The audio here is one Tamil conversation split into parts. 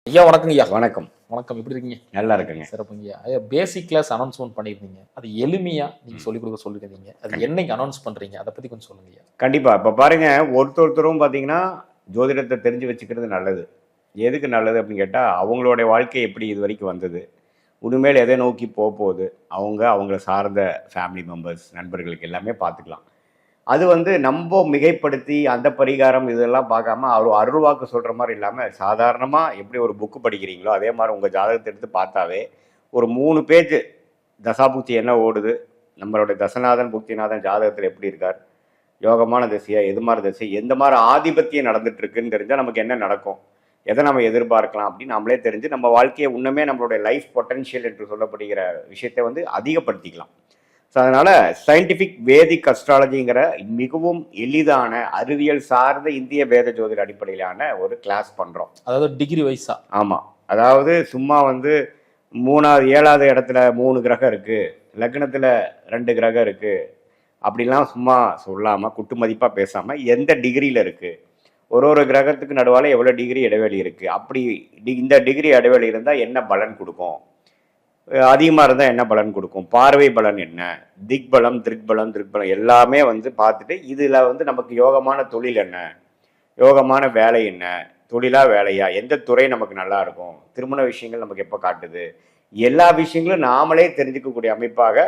ஐயா வணக்கங்க ஐயா. வணக்கம். வணக்கம். எப்படி இருக்கீங்க? நல்லா இருக்குங்க. சிறப்புங்க ஐயா. ஐயா பேசிக் கிளாஸ் அனௌன்ஸ்மென்ட் பண்ணியிருந்தீங்க. அது எளிமையா நீங்க சொல்லிக் கொடுக்க சொல்லியிருந்தீங்க. அது என்னைக்கு அனௌன்ஸ் பண்றீங்க? அத பத்தி கொஞ்சம் சொல்லுங்க ஐயா. கண்டிப்பா. இப்ப பாருங்க, ஒருத்தரும் பார்த்தீங்கன்னா, ஜோதிடத்த தெரிஞ்சு வச்சுக்கிறது நல்லது. எதுக்கு நல்லது அப்படின்னு கேட்டா, அவங்களுடைய வாழ்க்கை எப்படி இதுவரைக்கும் வந்தது? இனிமேல் எதை நோக்கி போகுது? அவங்கள சார்ந்த ஃபேமிலி மெம்பர்ஸ், நண்பர்களுக்கு எல்லாமே பார்த்துக்கலாம். அது வந்து நம்ப மிகைப்படுத்தி அந்த பரிகாரம் இதெல்லாம் பார்க்காம, அவர் அருள்வாக்கு சொல்ற மாரி இல்லாம, சாதாரணமா எப்படி ஒரு புக் படிக்கிறீங்களோ, அதே மாரி உங்க ஜாதகத்த எடுத்து பார்த்தாவே, ஒரு 3 பேஜ் தசாபுக்தி என்ன ஓடுது? நம்மளுடைய தசநாதன், புக்திநாதன் ஜாதகத்துல எப்படி இருக்கார்? யோகமான திசையா? எது மாரி திசை? எந்த மாரி ஆதிபத்தியம் நடந்துட்டு இருக்குன்னு தெரிஞ்சா நமக்கு என்ன நடக்கும்? எதை நம்ம எதிர்பார்க்கலாம் அப்படின்னு நம்மளே தெரிஞ்சு, நம்ம வாழ்க்கையை இன்னுமே நம்மளுடைய லைஃப் பொட்டன்ஷியல் என்று சொல்லப்படுகிற விஷயத்தை வந்து அதிகப்படுத்திக்கலாம். ஸோ அதனால் சயின்டிஃபிக் வேதிக் அஸ்ட்ராலஜிங்கிற மிகவும் எளிதான அறிவியல் சார்ந்த இந்திய வேத ஜோதிட அடிப்படையிலான ஒரு கிளாஸ் பண்ணுறோம். அதாவது டிகிரி வைஸா? ஆமாம். அதாவது சும்மா வந்து 3வது 7வது இடத்துல 3 கிரகம் இருக்குது, லக்னத்தில் 2 கிரகம் இருக்குது அப்படிலாம் சும்மா சொல்லாமல் குட்டு மதிப்பாக பேசாமல் எந்த டிகிரியில் இருக்குது, ஒரு கிரகத்துக்கு நடுவால் எவ்வளோ டிகிரி இடைவெளி இருக்குது, அப்படி இந்த டிகிரி இடைவெளி இருந்தால் என்ன பலன் கொடுக்கும், அதிகமாக இருந்தால் என்ன பலன் கொடுக்கும், பார்வை பலன் என்ன, திக்பலம் திருக்பலம் எல்லாமே வந்து பார்த்துட்டு இதில் வந்து நமக்கு யோகமான தொழில் என்ன, யோகமான வேலை என்ன, தொழிலா வேலையா, எந்த துறை நமக்கு நல்லா இருக்கும், திருமண விஷயங்கள் நமக்கு எப்போ காட்டுது, எல்லா விஷயங்களும் நாமளே தெரிஞ்சுக்கக்கூடிய அமைப்பாக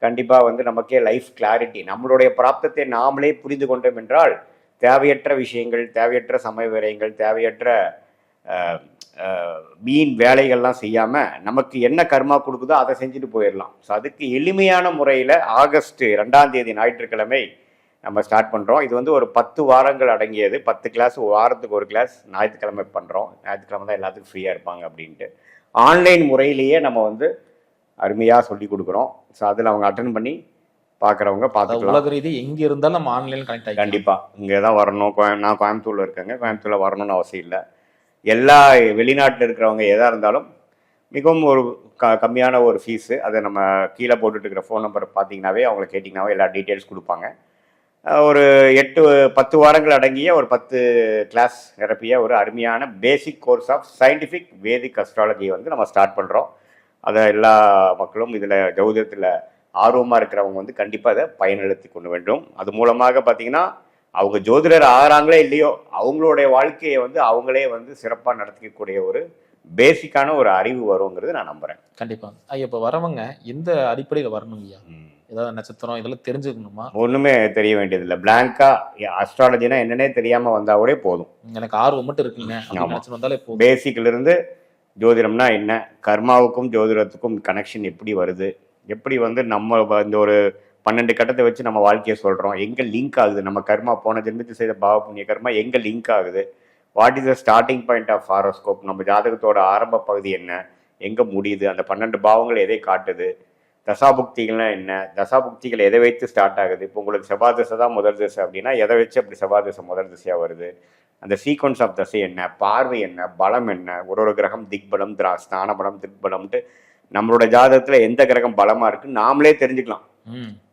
கண்டிப்பாக வந்து நமக்கே லைஃப் கிளாரிட்டி, நம்மளுடைய பிராப்தத்தை நாமளே புரிந்து கொண்டோம் என்றால் தேவையற்ற விஷயங்கள், தேவையற்ற சமய விரயங்கள், தேவையற்ற வீண் வேலைகள்லாம் செய்யாமல் நமக்கு என்ன கர்மா கொடுக்குதோ அதை செஞ்சுட்டு போயிடலாம். ஸோ அதுக்கு எளிமையான முறையில் ஆகஸ்ட் 2ஆம் தேதி ஞாயிற்றுக்கிழமை நம்ம ஸ்டார்ட் பண்ணுறோம். இது வந்து ஒரு 10 வாரங்கள் அடங்கியது. 10 கிளாஸ், வாரத்துக்கு ஒரு கிளாஸ் ஞாயிற்றுக்கிழமை பண்ணுறோம். ஞாயிற்றுக்கிழமை தான் எல்லாத்துக்கும் ஃப்ரீயாக இருப்பாங்க அப்படின்ட்டு ஆன்லைன் முறையிலேயே நம்ம வந்து அருமையாக சொல்லி கொடுக்குறோம். ஸோ அதில் அவங்க அட்டன் பண்ணி பார்க்குறவங்க பார்த்துக்கலாம். உலக ரீதி எங்கே இருந்தாலும் நம்ம ஆன்லைன் கனெக்ட் ஆகி கண்டிப்பாக இங்கே தான் வரணும். நான் கோயம்புத்தூரில் இருக்கேங்க. கோயம்புத்தூரில் வரணும்னு அவசியம் இல்லை. எல்லா வெளிநாட்டில் இருக்கிறவங்க எதாக இருந்தாலும் மிகவும் ஒரு கம்மியான ஒரு ஃபீஸு, அதை நம்ம கீழே போட்டுட்டு இருக்கிற ஃபோன் நம்பர் பார்த்தீங்கன்னாவே அவங்கள கேட்டிங்கனாவே எல்லா டீட்டெயில்ஸ் கொடுப்பாங்க. ஒரு 10 வாரங்கள் அடங்கிய ஒரு 10 கிளாஸ் நிரப்பிய ஒரு அருமையான பேசிக் கோர்ஸ் ஆஃப் சயின்டிஃபிக் வேதிக் அஸ்ட்ராலஜியை வந்து நம்ம ஸ்டார்ட் பண்ணுறோம். அதை எல்லா மக்களும் இதில் ஜோதிடத்தில் ஆர்வமாக இருக்கிறவங்க வந்து கண்டிப்பாக அதை பயனெடுத்து கொண்டு வேண்டும். அது மூலமாக பார்த்தீங்கன்னா அவங்க ஜோதிடர் ஆகிறாங்களே இல்லையோ, அவங்களுடைய வாழ்க்கையை வந்து அவங்களே வந்து சிறப்பாக நடத்திக்கக்கூடிய ஒரு பேசிக்கான ஒரு அறிவு வருங்கிறது நான் நம்புகிறேன். கண்டிப்பாக ஐயா. இப்போ வரவங்க எந்த அடிப்படையில் வரணும் ஐயா? ஏதாவது நட்சத்திரம் இதெல்லாம் தெரிஞ்சுக்கணுமா? ஒன்றுமே தெரிய வேண்டியதில்லை. பிளாங்கா அஸ்ட்ராலஜினா என்னன்னே தெரியாமல் வந்தால் கூட போதும். எனக்கு ஆர்வம் மட்டும் இருக்குங்க வந்தாலே போதும். பேசிக்கிலிருந்து ஜோதிடம்னா என்ன, கர்மாவுக்கும் ஜோதிடத்துக்கும் கனெக்ஷன் எப்படி வருது, எப்படி வந்து நம்ம இந்த ஒரு 12 கட்டத்தை வச்சு நம்ம வாழ்க்கையை சொல்கிறோம், எங்கே லிங்க் ஆகுது, நம்ம கர்மா போன ஜென்மத்தில் செய்த பாவ புண்ணிய கர்மா எங்கே லிங்க் ஆகுது, what is the starting point of horoscope, நம்ம ஜாதகத்தோட ஆரம்ப பகுதி என்ன, எங்கே முடியுது, அந்த 12 பாவங்கள் எதை காட்டுது, தசாபுக்திகள்லாம் என்ன, தசாபுக்திகள் எதை வைத்து ஸ்டார்ட் ஆகுது. இப்போ உங்களுக்கு செவ்வாய் திசை தான் முதல் திசை அப்படின்னா எதை வச்சு அப்படி செவ்வாய் திசை முதல் திசையாக வருது, அந்த சீக்வன்ஸ் ஆஃப் தசை என்ன, பார்வை என்ன, பலம் என்ன, ஒரு கிரகம் திக்பலம், ஸ்தான பலம், திக்பலம்ட்டு நம்மளோட ஜாதகத்தில் எந்த கிரகம் பலமாக இருக்குன்னு நாமளே தெரிஞ்சுக்கலாம்.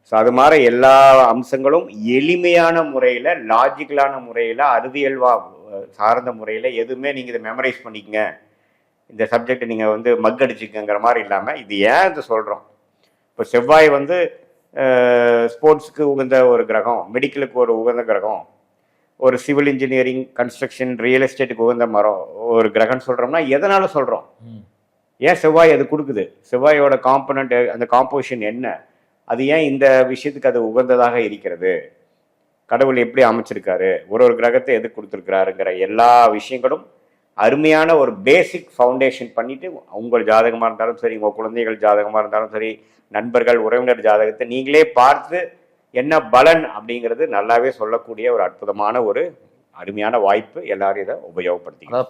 ஸோ அது மாதிரி எல்லா அம்சங்களும் எளிமையான முறையில், லாஜிக்கலான முறையில், அறிவியல்வா சார்ந்த முறையில், எதுவுமே நீங்கள் இதை மெமரைஸ் பண்ணிக்கங்க, இந்த சப்ஜெக்டை நீங்கள் வந்து மக்கடிச்சுக்கங்கிற மாதிரி இல்லாமல் இது ஏன் இது சொல்கிறோம். இப்போ செவ்வாய் வந்து ஸ்போர்ட்ஸுக்கு உகந்த ஒரு கிரகம், மெடிக்கலுக்கு ஒரு உகந்த கிரகம், ஒரு சிவில் இன்ஜினியரிங், கன்ஸ்ட்ரக்ஷன், ரியல் எஸ்டேட்டுக்கு உகந்த ஒரு கிரகம்னு சொல்கிறோம்னா எதனால் சொல்கிறோம்? ஏன் செவ்வாய் அது கொடுக்குது? செவ்வாயோட காம்பனண்ட், அந்த காம்போசிஷன் என்ன, அது ஏன் இந்த விஷயத்துக்கு அது உகந்ததாக இருக்கிறது, கடவுள் எப்படி அமைச்சிருக்காரு, ஒரு கிரகத்தை எது கொடுத்துருக்கிறாருங்கிற எல்லா விஷயங்களும் அருமையான ஒரு பேசிக் ஃபவுண்டேஷன் பண்ணிட்டு, உங்கள் ஜாதகமாக இருந்தாலும் சரி, உங்கள் குழந்தைகள் ஜாதகமாக இருந்தாலும் சரி, நண்பர்கள் உறவினர் ஜாதகத்தை நீங்களே பார்த்து என்ன பலன் அப்படிங்கிறது நல்லாவே சொல்லக்கூடிய ஒரு அற்புதமான ஒரு அருமையான வாய்ப்பு. எல்லாரும் இதை உபயோகப்படுத்தி. அதாவது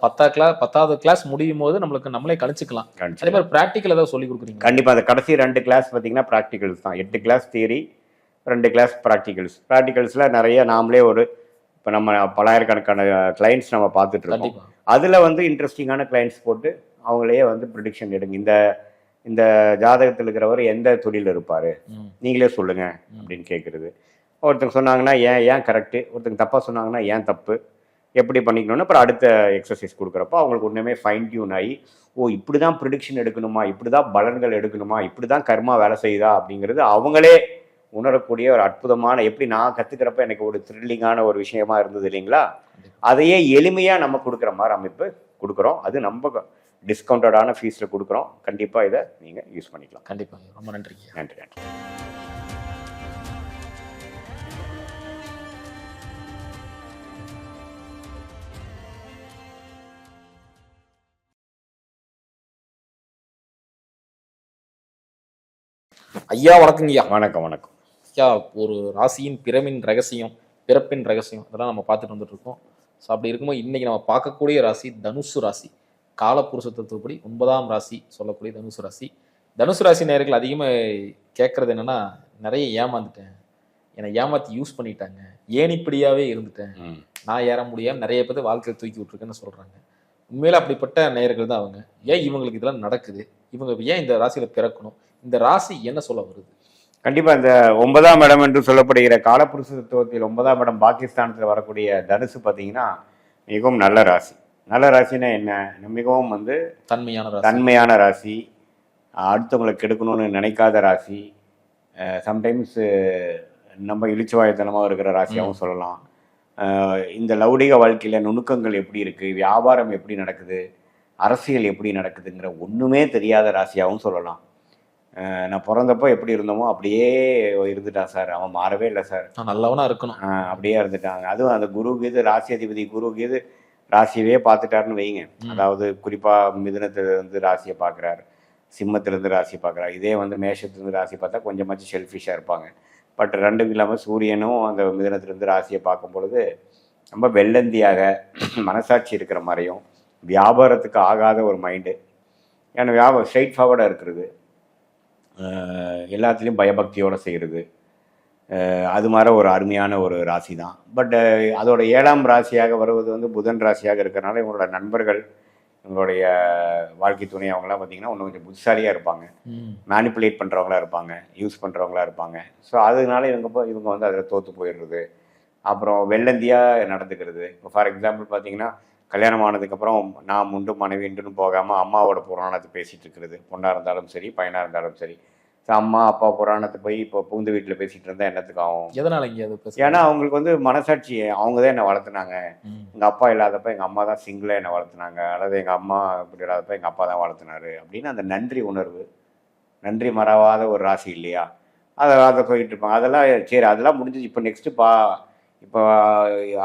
10வது கிளாஸ் முடியும் போது நம்மளே கணிச்சுக்கலாம். அதே மாதிரி ப்ராக்டிக்கல் ஏதாவது சொல்லி கொடுக்குறீங்க? கண்டிப்பாக. அந்த கடைசி 2 கிளாஸ் பார்த்தீங்கன்னா ப்ராக்டிகல்ஸ் தான். 8 கிளாஸ் தியரி, 2 கிளாஸ் ப்ராக்டிகல்ஸில் நிறைய நாமளே இப்போ நம்ம பலாயிரக்கணக்கான கிளைண்ட்ஸ் நம்ம பார்த்துட்டு இருக்கோம். அதில் வந்து இன்ட்ரெஸ்டிங்கான கிளைண்ட்ஸ் போட்டு அவங்களே வந்து ப்ரிடிக்ஷன் எடுங்க, இந்த ஜாதகத்தில் இருக்கிறவர் எந்த தொழில் இருப்பார் நீங்களே சொல்லுங்கள் அப்படின்னு கேட்குறது. ஒருத்தங்க சொன்னாங்கன்னா ஏன் கரெக்டு, ஒருத்தங்க தப்பாக சொன்னாங்கன்னா ஏன் தப்பு, எப்படி பண்ணிக்கணும்னு அப்புறம் அடுத்த எக்ஸசைஸ் கொடுக்குறப்போ அவங்களுக்கு ஒன்றுமே ஃபைன் டியூன் ஆகி ஓ இப்படி தான் ப்ரிடிக்ஷன் எடுக்கணுமா, இப்படி தான் பலன்கள் எடுக்கணுமா, இப்படி தான் கர்மா வேலை செய்யுதா அப்படிங்கிறது அவங்களே உணரக்கூடிய ஒரு அற்புதமான, எப்படி நான் கற்றுக்கிறப்ப எனக்கு ஒரு த்ரில்லிங்கான ஒரு விஷயமா இருந்தது இல்லைங்களா, அதையே எளிமையாக நம்ம கொடுக்குற மாதிரி அமைப்பு கொடுக்குறோம். அது நம்ம டிஸ்கவுண்டடான ஃபீஸில் கொடுக்குறோம். கண்டிப்பாக இதை நீங்கள் யூஸ் பண்ணிக்கலாம். கண்டிப்பாக. ரொம்ப நன்றிங்க. நன்றி நன்றி. ஐயா வணக்கங்கய்யா. வணக்கம் வணக்கம். ஐயா, ஒரு ராசியின் பிறப்பின் ரகசியம் அதெல்லாம் நம்ம பார்த்துட்டு வந்துட்டு இருக்கோம். ஸோ அப்படி இருக்கும்போது இன்னைக்கு நம்ம பார்க்கக்கூடிய ராசி தனுசு ராசி. காலப்புருஷ தத்துவப்படி 9ஆம் ராசி சொல்லக்கூடிய தனுசு ராசி. தனுசு ராசி நேயர்கள் அதிகமாக கேட்கறது என்னன்னா, நிறைய ஏமாந்துட்டேன், என்னை ஏமாத்தி யூஸ் பண்ணிட்டாங்க, ஏனிப்படியாவே இருந்துட்டேன், நான் ஏற முடியாம நிறைய பேர் வாழ்க்கையில் தூக்கி விட்டுருக்கேன்னு சொல்றாங்க. உண்மையில அப்படிப்பட்ட நேயர்கள் தான் அவங்க. ஏன் இவங்களுக்கு இதெல்லாம் நடக்குது, இவங்க ஏன் இந்த ராசியில பிறக்கணும், இந்த ராசி என்ன சொல்ல வருது? கண்டிப்பா இந்த 9ஆம் இடம் என்று சொல்லப்படுகிற காலப்புருஷ தத்துவத்தில் 9ஆம் இடம் பாகிஸ்தானத்தில் வரக்கூடிய தனுசு பார்த்தீங்கன்னா மிகவும் நல்ல ராசி. நல்ல ராசினா என்ன, மிகவும் வந்து தன்மையான ராசி, அடுத்தவங்களுக்கு கெடுக்கணும்னு நினைக்காத ராசி, சம்டைம்ஸ் நம்ம இழிச்சுவாயத்தனமாக இருக்கிற ராசியாகவும் சொல்லலாம். இந்த லௌடிக வாழ்க்கையில் நுணுக்கங்கள் எப்படி இருக்குது, வியாபாரம் எப்படி நடக்குது, அரசியல் எப்படி நடக்குதுங்கிற ஒன்றுமே தெரியாத ராசியாகவும் சொல்லலாம். நான் பிறந்தப்போ எப்படி இருந்தோமோ அப்படியே இருந்துட்டான் சார், அவன் மாறவே இல்லை சார், நல்லவனா இருக்கணும், அப்படியே இருந்துட்டாங்க. அதுவும் அந்த குரு கீது ராசி அதிபதி குரு கீது ராசியவே பார்த்துட்டாருன்னு வைங்க. அதாவது குறிப்பாக மிதுனத்திலிருந்து ராசியை பார்க்குறாரு, சிம்மத்திலேருந்து ராசி பார்க்குறாரு, இதே வந்து மேஷத்துலேருந்து ராசி பார்த்தா கொஞ்சமாச்சும் செல்ஃபிஷாக இருப்பாங்க. பட் ரெண்டும் இல்லாமல் சூரியனும் அந்த மிதுனத்திலேருந்து ராசியை பார்க்கும் பொழுது ரொம்ப வெள்ளந்தியாக மனசாட்சி இருக்கிற மாதிரியும், வியாபாரத்துக்கு ஆகாத ஒரு மைண்டு, ஏன்னா வியாபாரம் ஸ்ட்ரெயிட் ஃபார்வர்டாக இருக்கிறது, எல்லாத்துலேயும் பயபக்தியோடு செய்கிறது, அது மாதிரி ஒரு அருமையான ஒரு ராசி தான். பட் அதோட 7ஆம் ராசியாக வருவது வந்து புதன் ராசியாக இருக்கிறனால இவங்களோட நண்பர்கள், இவங்களுடைய வாழ்க்கை துணை அவங்களாம் பார்த்திங்கன்னா இன்னும் கொஞ்சம் புத்திசாலியாக இருப்பாங்க, மேனிப்புலேட் பண்ணுறவங்களா இருப்பாங்க, யூஸ் பண்ணுறவங்களா இருப்பாங்க. ஸோ அதனால இவங்க வந்து அதில் தோற்று போயிடுறது, அப்புறம் வெள்ளந்தியாக நடந்துக்கிறது. இப்போ ஃபார் எக்ஸாம்பிள் பார்த்திங்கன்னா கல்யாணம் ஆனதுக்கப்புறம் நான் முண்டு மனைவிண்டுன்னு போகாமல் அம்மாவோட புராணத்தை பேசிகிட்டு இருக்கிறது, பொண்ணாக இருந்தாலும் சரி பையனாக இருந்தாலும் சரி. ஸோ அம்மா அப்பா புராணத்தை போய் இப்போ புகுந்த வீட்டில் பேசிகிட்டு இருந்தால் என்னத்துக்கு ஆகும்? எதனால இங்கே? ஏன்னா அவங்களுக்கு வந்து மனசாட்சி, அவங்க தான் என்னை வளர்த்துனாங்க, எங்கள் அப்பா இல்லாதப்ப எங்கள் அம்மா தான் சிங்கிளாக என்னை வளர்த்துனாங்க, அல்லது எங்கள் அம்மா இப்படி இல்லாதப்ப எங்கள் அப்பா தான் வளர்த்துனாரு அப்படின்னு அந்த நன்றி உணர்வு, நன்றி மறவாத ஒரு ராசி இல்லையா, அதை போயிட்டு இருப்பாங்க. அதெல்லாம் சரி, அதெல்லாம் முடிஞ்சது, இப்போ நெக்ஸ்ட்டு இப்போ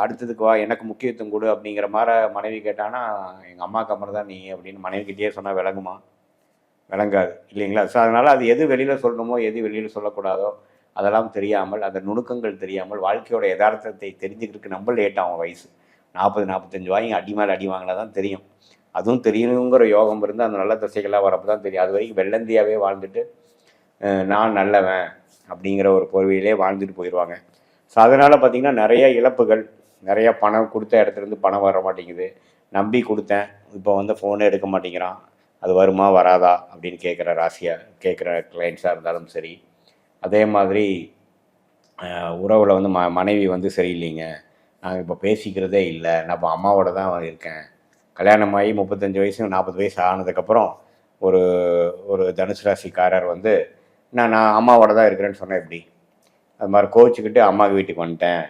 அடுத்ததுக்கு வா, எனக்கு முக்கியத்துவம் கொடு அப்படிங்கிற மாதிரி மனைவி கேட்டானா எங்கள் அம்மாவுக்கு அப்புறம் தான் நீ அப்படின்னு மனைவிக்கிட்டே சொன்னால் விளங்குமா? விளங்காது இல்லைங்களா? ஸோ அதனால் அது எது வெளியில் சொல்லணுமோ எது வெளியில் சொல்லக்கூடாதோ அதெல்லாம் தெரியாமல், அந்த நுணுக்கங்கள் தெரியாமல், வாழ்க்கையோட யதார்த்தத்தை தெரிஞ்சுக்கிறதுக்கு நம்ம லேட்டாகும். வயசு 40-45 வாங்கி அடி மேலே அடி வாங்கினா தான் தெரியும். அதுவும் தெரியணுங்கிற யோகம் இருந்து அந்த நல்ல திசைகளாக வரப்போ தான் தெரியும். அது வரைக்கும் வெள்ளந்தியாகவே வாழ்ந்துட்டு நான் நல்லவன் அப்படிங்கிற ஒரு பொறுவையிலே வாழ்ந்துட்டு போயிடுவாங்க. ஸோ அதனால் பார்த்திங்கன்னா நிறைய இழப்புகள், நிறையா பணம் கொடுத்த இடத்துலேருந்து பணம் வர மாட்டேங்குது, நம்பி கொடுத்தேன் இப்போ வந்து ஃபோனே எடுக்க மாட்டேங்கிறான், அது வருமா வராதா அப்படின்னு கேட்குற கிளைண்ட்ஸாக இருந்தாலும் சரி. அதே மாதிரி உறவில் வந்து மனைவி வந்து சரியில்லைங்க, நான் இப்போ பேசிக்கிறதே இல்லை, நான் இப்போ அம்மாவோட தான் இருக்கேன், கல்யாணமாகி 35 வயசு 40 வயசு ஆனதுக்கப்புறம் ஒரு தனுசு ராசிக்காரர் வந்து நான் அம்மாவோட தான் இருக்கிறேன்னு சொன்னேன் எப்படி? அது மாதிரி கோச்சிக்கிட்டு அம்மாவுக்கு வீட்டுக்கு வந்துட்டேன்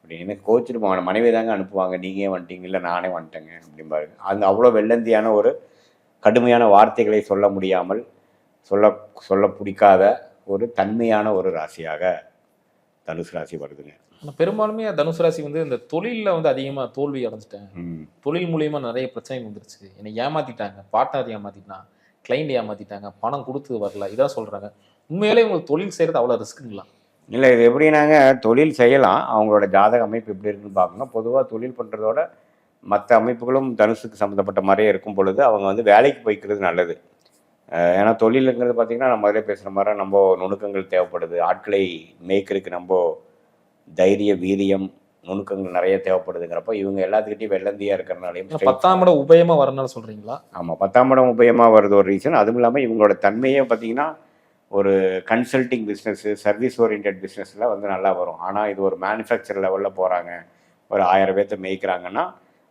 அப்படின்னு கோச்சிட்டு போவாங்க, மனைவி தாங்க அனுப்புவாங்க, நீங்கள் ஏன் வந்துட்டீங்க, இல்லை நானே வந்துட்டேங்க அப்படிம்பாரு. அது அவ்வளோ வெள்ளந்தியான ஒரு கடுமையான வார்த்தைகளை சொல்ல முடியாமல், சொல்ல பிடிக்காத ஒரு தன்மையான ஒரு ராசியாக தனுசு ராசி வருதுங்க. ஆனால் பெரும்பாலுமே தனுசு ராசி வந்து இந்த தொழிலில் வந்து அதிகமாக தோல்வி அடைஞ்சிட்டேன், தொழில் மூலியமாக நிறைய பிரச்சனை வந்துருச்சு, என்னை ஏமாற்றிட்டாங்க, பார்ட்னர் ஏமாற்றிட்டான், கிளைண்ட் ஏமாற்றிட்டாங்க, பணம் கொடுத்து வரல, இதான் சொல்கிறாங்க. உண்மையிலே உங்களுக்கு தொழில் செய்கிறது அவ்வளோ ரிஸ்க்குங்களா? இல்லை, இது எப்படின்னாங்க, தொழில் செய்யலாம், அவங்களோட ஜாதக அமைப்பு எப்படி இருக்குன்னு பார்க்கணும். பொதுவாக தொழில் பண்ணுறதோட மற்ற அமைப்புகளும் தனுசுக்கு சம்மந்தப்பட்ட மாதிரியே இருக்கும் பொழுது அவங்க வந்து வேலைக்கு போய்க்கிறது நல்லது. ஏன்னா தொழிலுங்கிறது பார்த்திங்கன்னா நம்ம முதலே பேசுகிற மாதிரி நம்ம நுணுக்கங்கள் தேவைப்படுது, ஆட்களை மேய்க்கிறதுக்கு நம்ம தைரிய வீரியம் நுணுக்கங்கள் நிறைய தேவைப்படுதுங்கிறப்போ இவங்க எல்லாத்துக்கிட்டையும் வெள்ளந்தியாக இருக்கிறனாலையும் 10ஆம் இடம் உபயமாக வரனால சொல்கிறீங்களா? ஆமாம், 10ஆம் இடம் உபயமாக வருது ஒரு ரீசன். அதுவும் இல்லாமல் இவங்களோட தன்மையே பார்த்திங்கன்னா ஒரு கன்சல்டிங் பிஸ்னஸ்ஸு, சர்வீஸ் ஓரியன்ட் பிஸ்னஸில் வந்து நல்லா வரும். ஆனால் இது ஒரு மேனுஃபேக்சர் லெவலில் போகிறாங்க, ஒரு 1000 பேர்த்த மேய்க்கிறாங்கன்னா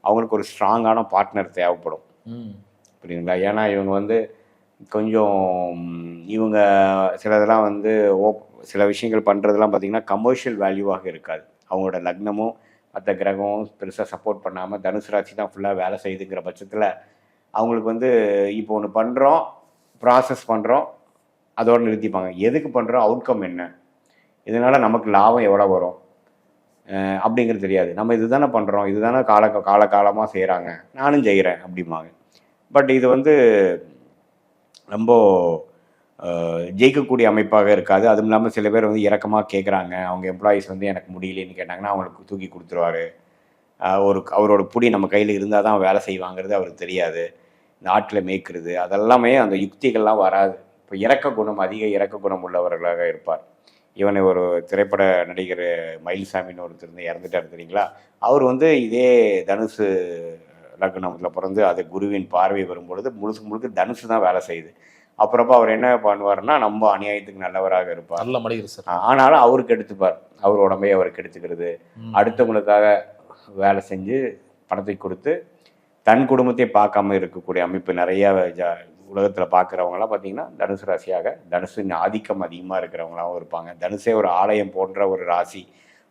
அவங்களுக்கு ஒரு ஸ்ட்ராங்கான பார்ட்னர் தேவைப்படும். ம். புரியுதுங்களா? ஏன்னா இவங்க வந்து கொஞ்சம் இவங்க சிலதெல்லாம் வந்து சில விஷயங்கள் பண்ணுறதெல்லாம் பார்த்தீங்கன்னா கமர்ஷியல் வேல்யூவாக இருக்காது. அவங்களோட லக்னமும் மற்ற கிரகமும் பெருசாக சப்போர்ட் பண்ணாமல் தனுசு ராசி தான் ஃபுல்லாக வேலை செய்யுதுங்கிற பட்சத்தில் அவங்களுக்கு வந்து இப்போ ஒன்று பண்ணுறோம், ப்ராசஸ் பண்ணுறோம், அதோடு நிறுத்திப்பாங்க. எதுக்கு பண்ணுறோம், அவுட்கம் என்ன, இதனால் நமக்கு லாபம் எவ்வளோ வரும் அப்படிங்கிறது தெரியாது. நம்ம இது தானே பண்ணுறோம், இது தானே காலகாலமாக செய்கிறாங்க, நானும் செய்கிறேன் அப்படிம்பாங்க. பட் இது வந்து ரொம்ப ஜெயிக்கக்கூடிய அமைப்பாக இருக்காது. அதுவும் இல்லாமல் சில பேர் வந்து இறக்கமாக கேட்குறாங்க. அவங்க எம்ப்ளாயீஸ் வந்து எனக்கு முடியலன்னு கேட்டாங்கன்னா அவங்களுக்கு தூக்கி கொடுத்துருவாரு. அவரோட புடி நம்ம கையில் இருந்தால் தான் வேலை செய்வாங்கிறது அவருக்கு தெரியாது. இந்த ஆட்டில் மேய்க்கிறது அதெல்லாமே அந்த யுக்திகள்லாம் வராது. இப்போ அதிக இறக்க குணம் உள்ளவர்களாக இருப்பார். இவனை ஒரு திரைப்பட நடிகர் மயில்சாமின்னு ஒருத்தர் இறந்துட்டார் தெரியுங்களா? அவர் வந்து இதே தனுசு லக்னத்தில் பிறந்து அது குருவின் பார்வை வரும்பொழுது முழுக்க தனுசு தான் வேலை செய்யுது. அப்புறப்ப அவர் என்ன பண்ணுவார்னா நம்ம அநியாயத்துக்கு நல்லவராக இருப்பார். நல்ல மனிதர் சார். ஆனாலும் அவருக்கு எடுத்துப்பார். அவர் உடம்பையே அவருக்கு எடுத்துக்கிறது, அடுத்தவங்களுக்காக வேலை செஞ்சு பணத்தை கொடுத்து தன் குடும்பத்தை பார்க்காம இருக்கக்கூடிய அமைப்பு நிறைய உலகத்தில் பார்க்குறவங்களாம் பார்த்தீங்கன்னா தனுசு ராசியாக, தனுசின் ஆதிக்கம் அதிகமாக இருக்கிறவங்களாகவும் இருப்பாங்க. தனுசே ஒரு ஆலயம் போன்ற ஒரு ராசி.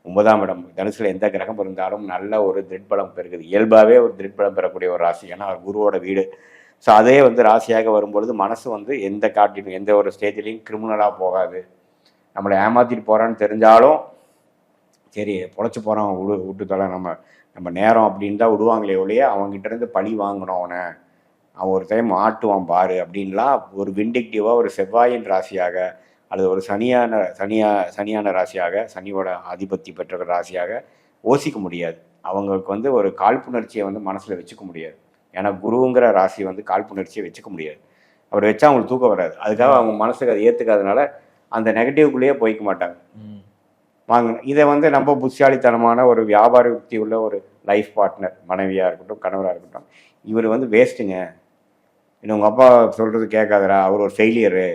9ஆம் இடம் தனுசில் எந்த கிரகம் இருந்தாலும் நல்ல ஒரு திருட்பலம் பெறுகிறது. இயல்பாகவே ஒரு திருட்பலம் பெறக்கூடிய ஒரு ராசி. ஏன்னா அவர் குருவோட வீடு. ஸோ அதே வந்து ராசியாக வரும்பொழுது மனசு வந்து எந்த ஒரு ஸ்டேஜ்லேயும் கிரிமினலாக போகாது. நம்மளை ஏமாற்றிட்டு போகிறான்னு தெரிஞ்சாலும் சரி பொழைச்சி போகிறான் விட்டுத்தோல நம்ம நேரம் அப்படின்னு தான் விடுவாங்களே ஒழிய அவங்ககிட்டேருந்து பழி வாங்கணும், அவன் ஒரு டைம் ஆட்டுவான் பாரு அப்படின்லாம் ஒரு விண்டிக்டிவாக ஒரு செவ்வாயின் ராசியாக அல்லது ஒரு சனியான ராசியாக, சனியோட ஆதிபத்தி பெற்ற ராசியாக யோசிக்க முடியாது. அவங்களுக்கு வந்து ஒரு காழ்ப்புணர்ச்சியை வந்து மனசில் வச்சுக்க முடியாது. ஏன்னா குருங்கிற ராசி வந்து காழ்ப்புணர்ச்சியை வச்சுக்க முடியாது. அவர் வச்சா அவங்களுக்கு தூக்கம் வராது. அதுக்காக அவங்க மனசுக்கு அதை ஏற்றுக்காதனால அந்த நெகட்டிவ்குள்ளேயே போய்க்க மாட்டாங்க. இதை வந்து நம்ம புத்திசாலித்தனமான ஒரு வியாபார யுக்தி உள்ள ஒரு லைஃப் பார்ட்னர், மனைவியாக இருக்கட்டும் கணவராக இருக்கட்டும், இவர் வந்து வேஸ்ட்டுங்க, இன்னும் உங்கள் அப்பா சொல்கிறது கேட்காதரா, அவர் ஒரு ஃபெயிலியரு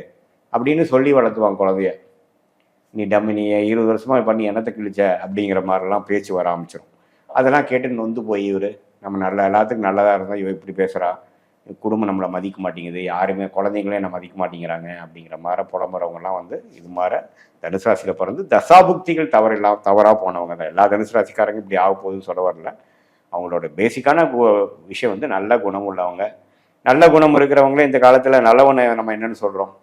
அப்படின்னு சொல்லி வளர்த்துவாங்க குழந்தைய. நீ 20 வருஷமாக பண்ணி என்னத்தை கிழிச்ச அப்படிங்கிற மாதிரிலாம் பேச்சு வர ஆரம்பிச்சிடும். அதெல்லாம் கேட்டு நொந்து போய் இவர் நம்ம எல்லாத்துக்கும் நல்லதாக இருந்தால் இவ இப்படி பேசுகிறா, குடும்பம் நம்மளை மதிக்க மாட்டேங்குது, யாருமே குழந்தைங்களே நம்ம மதிக்க மாட்டேங்கிறாங்க அப்படிங்கிற மாதிரி புலம்புறவங்கலாம் வந்து இது மாதிரி தனுசு ராசியில் பிறந்து தசாபுக்திகள் தவறாக போனவங்க தான். எல்லா தனுசு ராசிக்காரங்க இப்படி ஆக போகுதுன்னு சொல்ல வரல. அவங்களோட பேசிக்கான விஷயம் வந்து நல்ல குணம் உள்ளவங்க. நல்ல குணம் இருக்கிறவங்களே இந்த காலத்தில் நல்லவனை நம்ம என்னென்னு சொல்கிறோம்,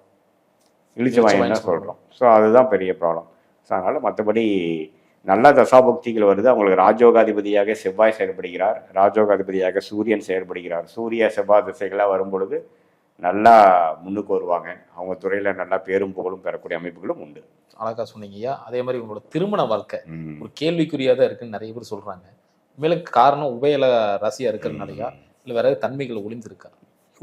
இழிச்சவாயன்னு தான் சொல்கிறோம். ஸோ அதுதான் பெரிய ப்ராப்ளம். ஸோ அதனால் மற்றபடி நல்ல தசாபக்திகள் வருது. அவங்களுக்கு ராஜோகாதிபதியாக செவ்வாய் செயல்படுகிறார், ராஜோகாதிபதியாக சூரியன் செயல்படுகிறார். சூரிய செவ்வாய் திசைகளாக வரும்பொழுது நல்லா முன்னுக்கு வருவாங்க. அவங்க துறையில் நல்லா பேரும் புகழும் பெறக்கூடிய அமைப்புகளும் உண்டு. அழகா சொன்னீங்கய்யா. அதே மாதிரி உங்களோட திருமண வாழ்க்கை ஒரு கேள்விக்குறியாக தான் இருக்குன்னு நிறைய பேர் சொல்கிறாங்க. மேலும் காரணம் உபயல ராசியாக இருக்கிறதுனாலயா இல்லை வேற தன்மைகள் ஒளிந்திருக்கா?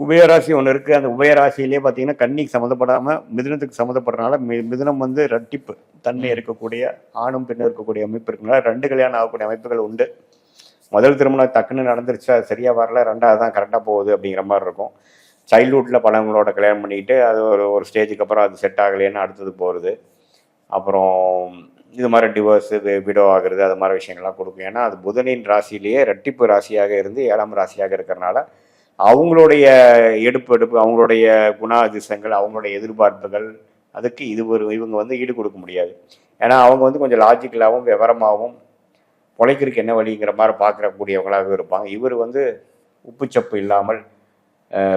உபயராசி ஒன்று இருக்குது. அந்த உபயராசியிலே பார்த்தீங்கன்னா கன்னிக்கு சம்மந்தப்படாமல் மிதுனத்துக்கு சம்மந்தப்படுறதுனால மிதுனம் வந்து ரெட்டிப்பு தன்மை இருக்கக்கூடிய ஆணும் பெண்ணும் இருக்கக்கூடிய அமைப்பு இருக்குனால 2 கல்யாணம் ஆகக்கூடிய அமைப்புகள் உண்டு. முதல் திருமணம் டக்குன்னு நடந்துருச்சா சரியாக வரல, 2வது தான் கரெக்டாக போகுது அப்படிங்கிற மாதிரி இருக்கும். சைல்ட்ஹுட்டில் பலவங்களோட கல்யாணம் பண்ணிக்கிட்டு அது ஒரு ஸ்டேஜுக்கு அப்புறம் அது செட் ஆகலைன்னு அடுத்தது போகிறது. அப்புறம் இது மாதிரி டிவோர்ஸு விடோ ஆகுறது அது மாதிரி விஷயங்கள்லாம் கொடுக்கும். ஏன்னா அது புதனின் ராசியிலேயே ரெட்டிப்பு ராசியாக இருந்து 7ஆம் ராசியாக இருக்கிறனால அவங்களுடைய எடுப்பு அவங்களுடைய குணாதிசயங்கள் அவங்களுடைய எதிர்பார்ப்புகள் அதுக்கு இவங்க வந்து ஈடு கொடுக்க முடியாது. ஏன்னா அவங்க வந்து கொஞ்சம் லாஜிக்கலாகவும் விவரமாகவும் பொழைக்கிறதுக்கு என்ன வழிங்கிற மாதிரி பார்க்கக்கூடியவங்களாகவும் இருப்பாங்க. இவர் வந்து உப்புச்சப்பு இல்லாமல்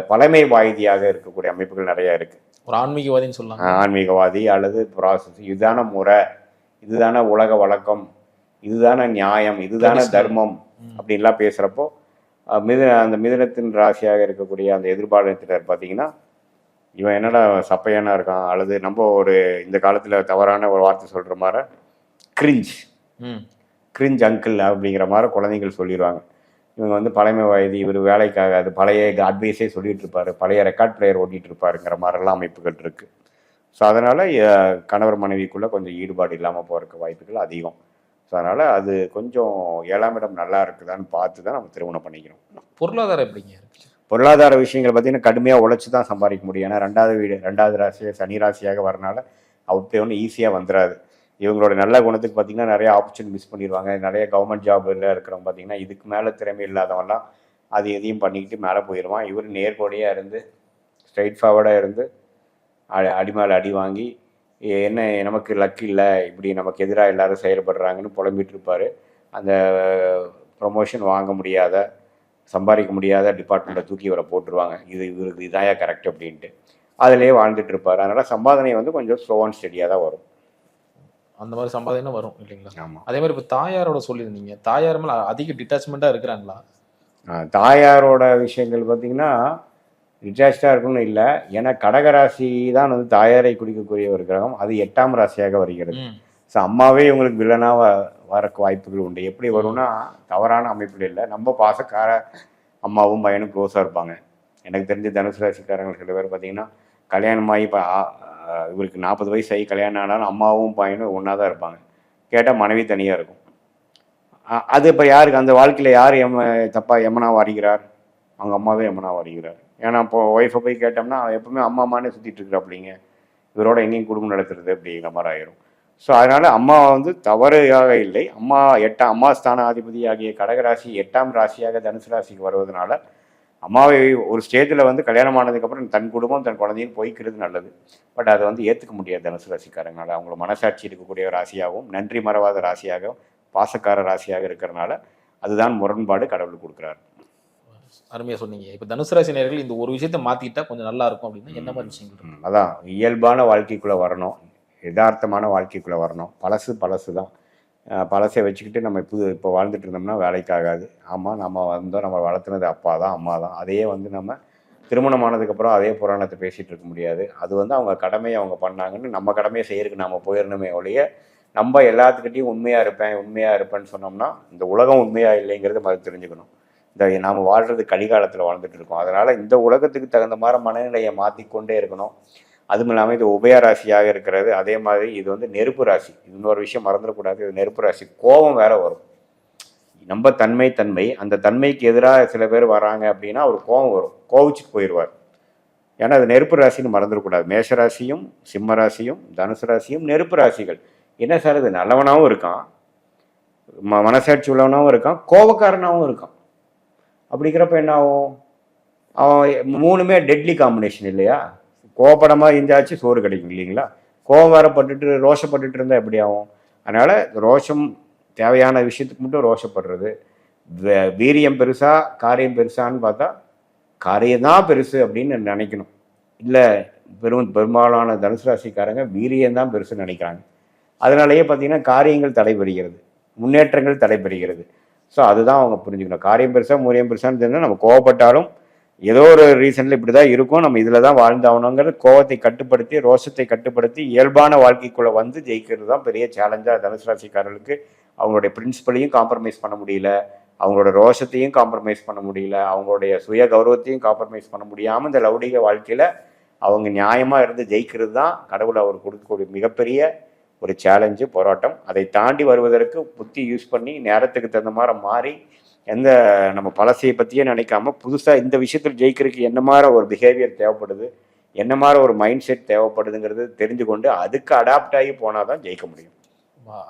பழமை வாய்தியாக இருக்கக்கூடிய அமைப்புகள் நிறையா இருக்குது. ஒரு ஆன்மீகவாதின்னு சொல்லலாம். ஆன்மீகவாதி அல்லது ப்ராசஸ், இதுதான முறை, இதுதான உலக வழக்கம், இதுதான நியாயம், இதுதான தர்மம் அப்படின்லாம் பேசுகிறப்போ அந்த மிதுனத்தின் ராசியாக இருக்கக்கூடிய அந்த எதிர்பாலினத்தினர் பார்த்தீங்கன்னா இவன் என்னடா சப்பையானா இருக்கான், அல்லது நம்ம ஒரு இந்த காலத்தில் தவறான ஒரு வார்த்தை சொல்கிற மாதிரி கிரிஞ்ச் அங்கிள் அப்படிங்கிற மாதிரி குழந்தைகள் சொல்லிடுவாங்க. இவங்க வந்து பழமை வயது, இவர் வேலைக்காக அது பழைய அட்வைஸே சொல்லிட்டு இருப்பார், பழைய ரெக்கார்ட் பிளேயர் ஓட்டிகிட்டு இருப்பாருங்கிற மாதிரிலாம் அமைப்புகள் இருக்குது. ஸோ அதனால் கணவர் மனைவிக்குள்ளே கொஞ்சம் ஈடுபாடு இல்லாமல் போகிறதுக்கு வாய்ப்புகள் அதிகம். ஸோ அதனால் அது கொஞ்சம் 7ஆம் இடம் நல்லா இருக்குதான்னு பார்த்து தான் நம்ம திருமணம் பண்ணிக்கணும். பொருளாதாரம் எப்படிங்க இருக்கு? பொருளாதார விஷயங்கள் பார்த்தீங்கன்னா கடுமையாக உழைச்சி தான் சம்பாதிக்க முடியும். ஏன்னா 2வது ராசியாக சனி ராசியாக வரனால அவுட் ஒன்று ஈஸியாக வந்துடாது. இவங்களோட நல்ல குணத்துக்கு பார்த்தீங்கன்னா நிறைய ஆப்பர்ச்சுனிட்டி மிஸ் பண்ணிடுவாங்க. நிறைய கவர்மெண்ட் ஜாப்ல இருக்கிறவங்க பார்த்தீங்கன்னா இதுக்கு மேலே திறமை இல்லாதவன்லாம் அது எதையும் பண்ணிக்கிட்டு மேலே போயிடுவான். இவர் நேர்கோடியாக இருந்து ஸ்ட்ரைட் ஃபார்வர்டாக இருந்து அடி மேலே அடி வாங்கி என்ன நமக்கு லக் இல்லை, இப்படி நமக்கு எதிராக எல்லாரும் செயல்படுறாங்கன்னு புலம்பிட்டு இருப்பார். அந்த ப்ரொமோஷன் வாங்க முடியாத சம்பாதிக்க முடியாத டிபார்ட்மெண்ட்டை தூக்கி இவரை போட்டுருவாங்க. இவருக்கு இதாயா கரெக்ட் அப்படின்ட்டு அதிலே வாழ்ந்துட்டு இருப்பார். அதனால் சம்பாதனை வந்து கொஞ்சம் ஸ்லோ அண்ட் ஸ்டெடியாக தான் வரும். அந்த மாதிரி சம்பாதனை வரும் இல்லைங்களா? ஆமாம். அதே மாதிரி இப்போ தாயாரோட சொல்லியிருந்தீங்க, தாயார் மேலே அதிக டிட்டாச்மெண்ட்டாக இருக்கிறாங்களா? தாயாரோட விஷயங்கள் பார்த்தீங்கன்னா டிட்டாச்சாக இருக்குன்னு இல்லை. ஏன்னா கடகராசி தான் வந்து தாயாரை குறிக்கக்கூடிய ஒரு கிரகம். அது 8ஆம் ராசியாக வருகிறது. ஸோ அம்மாவே இவங்களுக்கு வில்லனாக வரக்கு வாய்ப்புகள் உண்டு. எப்படி வரும்னா தவறான அமைப்பில் இல்லை, நம்ம பாசக்கார அம்மாவும் பையனும் க்ளோஸாக இருப்பாங்க. எனக்கு தெரிஞ்ச தனுசு ராசிக்காரங்க சில பேர் பார்த்தீங்கன்னா கல்யாணமாகி இப்போ இவருக்கு 40 வயசு ஆகி கல்யாணம் ஆனாலும் அம்மாவும் பையனும் ஒன்றா தான் இருப்பாங்க. கேட்டால் மனைவி தனியாக இருக்கும். அது இப்போ யாருக்கு அந்த வாழ்க்கையில் யார் தப்பாக எமனாக வருகிறார்? அவங்க அம்மாவே எமனாக வருகிறார். ஏன்னா இப்போ ஒய்ஃபை போய் கேட்டோம்னா எப்பவுமே அம்மா அம்மானே சுற்றிட்டு இருக்கிறாப்பிடிங்க, இவரோட எங்கேயும் குடும்பம் நடத்துறது அப்படிங்கிற மாதிரி ஆயிரும். ஸோ அதனால் அம்மா வந்து தவறாக இல்லை. அம்மா ஸ்தானாதிபதி ஆகிய கடகராசி 8ஆம் ராசியாக தனுசு ராசிக்கு வருவதனால அம்மாவை ஒரு ஸ்டேஜில் வந்து கல்யாணம் ஆனதுக்கப்புறம் தன் குடும்பம் தன் குழந்தையும் போய்க்கிறது நல்லது. பட் அதை வந்து ஏற்றுக்க முடியாது தனுசு ராசிக்காரங்களால். அவங்கள மனசாட்சி இருக்கக்கூடிய ராசியாகவும் நன்றி மறவாத ராசியாகவும் பாசக்கார ராசியாக இருக்கிறனால அதுதான் முரண்பாடு கடவுள் கொடுக்குறாரு. அருமையாக சொன்னீங்க. இப்போ தனுசு ராசி நேயர்கள் இந்த ஒரு விஷயத்தை மாற்றிக்கிட்டா கொஞ்சம் நல்லா இருக்கும் அப்படின்னா என்ன மாதிரி விஷயங்கள்? அதான் இயல்பான வாழ்க்கைக்குள்ளே வரணும், யதார்த்தமான வாழ்க்கைக்குள்ளே வரணும். பழசு தான். பழசை வச்சுக்கிட்டு நம்ம இப்போ வாழ்ந்துட்டு இருந்தோம்னா வேலைக்காகாது. ஆமாம், நம்ம வந்தோம், நம்ம வளர்த்துனது அப்பா தான் அம்மா தான். அதையே வந்து நம்ம திருமணமானதுக்கப்புறம் அதே புராணத்தை பேசிகிட்டு இருக்க முடியாது. அது வந்து அவங்க கடமையை அவங்க பண்ணாங்கன்னு நம்ம கடமையை செய்யறதுக்கு நம்ம போயிடணுமே ஒழிய நம்ம எல்லாத்துக்கிட்டையும் உண்மையாக இருப்பேன்னு சொன்னோம்னா இந்த உலகம் உண்மையாக இல்லைங்கிறது மாதிரி தெரிஞ்சுக்கணும். இந்த நாம் வாழ்கிறது கலிகாலத்தில் வாழ்ந்துட்டு இருக்கோம். அதனால் இந்த உலகத்துக்கு தகுந்த மாதிரி மனநிலையை மாற்றிக்கொண்டே இருக்கணும். அதுவும் இல்லாமல் இது உபய ராசியாக இருக்கிறது. அதே மாதிரி இது வந்து நெருப்பு ராசி. இன்னொரு விஷயம் மறந்துடக்கூடாது, இது நெருப்பு ராசி. கோபம் வேற வரும். நம்ம தன்மை அந்த தன்மைக்கு எதிராக சில பேர் வராங்க அப்படின்னா ஒரு கோபம் வரும், கோவிச்சுட்டு போயிடுவார். ஏன்னா அது நெருப்பு ராசின்னு மறந்துடக்கூடாது. மேஷராசியும் சிம்ம ராசியும் தனுசு ராசியும் நெருப்பு ராசிகள். என்ன சார் இது நல்லவனாகவும் இருக்கான், மனசாட்சி உள்ளவனாகவும் இருக்கான், கோபக்காரனாகவும் இருக்கான். அப்படிங்கிறப்ப என்ன ஆகும்? அவன் மூணுமே டெட்லி காம்பினேஷன் இல்லையா? கோபப்படமாக இருந்தாச்சு சோறு கிடைக்கும் இல்லைங்களா? கோபம் வரப்பட்டுட்டு ரோஷப்பட்டுட்டு இருந்தால் எப்படி ஆகும்? அதனால் ரோஷம் தேவையான விஷயத்துக்கு மட்டும் ரோஷப்படுறது. வீரியம் பெருசா காரியம் பெருசான்னு பார்த்தா காரியம் தான் பெருசு அப்படின்னு நினைக்கணும். இல்லை, பெரும்பாலான தனுசு ராசிக்காரங்க வீரியம்தான் பெருசுன்னு நினைக்கிறாங்க. அதனாலேயே பார்த்தீங்கன்னா காரியங்கள் தடைபெறுகிறது, முன்னேற்றங்கள் தடைபெறுகிறது. ஸோ அதுதான் அவங்க புரிஞ்சுக்கணும். காரியம் பெருசா மூரியம் பெருசான்னு தெரிஞ்சால் நம்ம கோவப்பட்டாலும் ஏதோ ஒரு ரீசனில் இப்படி தான் இருக்கும், நம்ம இதில் தான் வாழ்ந்தாகணுங்கிறது கோவத்தை கட்டுப்படுத்தி ரோஷத்தை கட்டுப்படுத்தி இயல்பான வாழ்க்கைக்குள்ளே வந்து ஜெயிக்கிறது தான் பெரிய சேலஞ்சாக தனுசு ராசிக்காரர்களுக்கு. அவங்களுடைய பிரின்சிபலையும் காம்ப்ரமைஸ் பண்ண முடியல, அவங்களோட ரோஷத்தையும் காம்ப்ரமைஸ் பண்ண முடியல, அவங்களுடைய சுய கௌரவத்தையும் காம்ப்ரமைஸ் பண்ண முடியாமல் இந்த லௌடிக வாழ்க்கையில் அவங்க நியாயமாக இருந்து ஜெயிக்கிறது தான் கடவுள் அவர் கொடுக்கக்கூடிய மிகப்பெரிய ஒரு சேலஞ்சு, போராட்டம். அதை தாண்டி வருவதற்கு புத்தி யூஸ் பண்ணி நேரத்துக்கு தகுந்த மாதிரி மாறி எந்த நம்ம பழசையை பற்றியே நினைக்காம புதுசாக இந்த விஷயத்தில் ஜெயிக்கிறதுக்கு என்ன மாதிரி ஒரு பிஹேவியர் தேவைப்படுது, என்ன மாதிரி ஒரு மைண்ட் செட் தேவைப்படுதுங்கிறது தெரிஞ்சு கொண்டு அதுக்கு அடாப்ட் ஆகி போனால் தான் ஜெயிக்க முடியும்.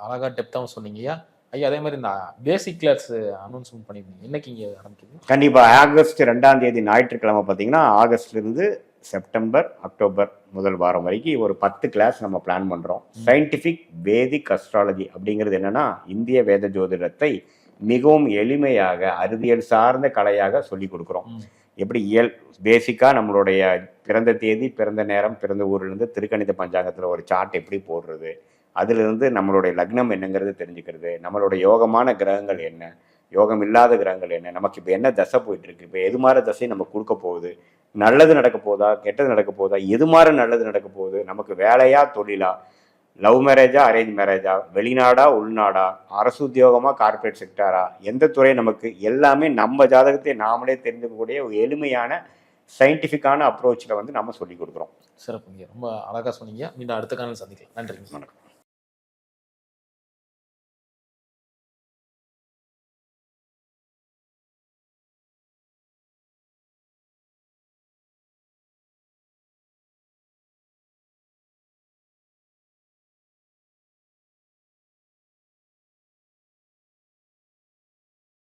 அழகா டெப்த்தாகவும் சொன்னீங்க ஐயா. அதே மாதிரி இந்த பேசிக் கிளாஸ் அனௌன்ஸ்மெண்ட் பண்ணியிருந்தீங்க, இன்னைக்கு இங்கே ஆரம்பிக்குது? கண்டிப்பாக ஆகஸ்ட் 2ஆம் தேதி ஞாயிற்றுக்கிழமை பார்த்தீங்கன்னா ஆகஸ்ட்லேருந்து செப்டம்பர் அக்டோபர் முதல் வாரம் வரைக்கும் ஒரு 10 கிளாஸ் நம்ம பிளான் பண்ணுறோம். சயின்டிஃபிக் வேதிக் அஸ்ட்ராலஜி அப்படிங்கிறது என்னன்னா இந்திய வேத ஜோதிடத்தை மிகவும் எளிமையாக அறிவியல் சார்ந்த கலையாக சொல்லி கொடுக்குறோம். எப்படி பேசிக்காக நம்மளுடைய பிறந்த தேதி, பிறந்த நேரம், பிறந்த ஊர்லேருந்து திருக்கணித பஞ்சாங்கத்தில் ஒரு சார்ட் எப்படி போடுறது, அதிலிருந்து நம்மளுடைய லக்னம் என்னங்கிறது தெரிஞ்சுக்கிறது, நம்மளுடைய யோகமான கிரகங்கள் என்ன, யோகம் இல்லாத கிரகங்கள் என்ன, நமக்கு இப்போ என்ன தசை போயிட்டுருக்கு, இப்போ எது மாதிரி தசை நம்ம கொடுக்க போகுது, நல்லது நடக்க போதா கெட்டது நடக்க போதா, எது மாதிரி நல்லது நடக்க போகுது, நமக்கு வேலையா தொழிலா, லவ் மேரேஜா அரேஞ்ச் மேரேஜா, வெளிநாடா உள்நாடா, அரசு உத்தியோகமா கார்பரேட் செக்டாரா, எந்த துறை, நமக்கு எல்லாமே நம்ம ஜாதகத்தை நாமளே தெரிஞ்சுக்கக்கூடிய ஒரு எளிமையான சயின்டிஃபிக்கான அப்ரோச்சில் வந்து நம்ம சொல்லி கொடுக்குறோம். சிறப்புங்க, ரொம்ப அழகாக சொன்னீங்க. மீண்டும் அடுத்த காலம் சந்திக்கலாம். நன்றி. வணக்கம்.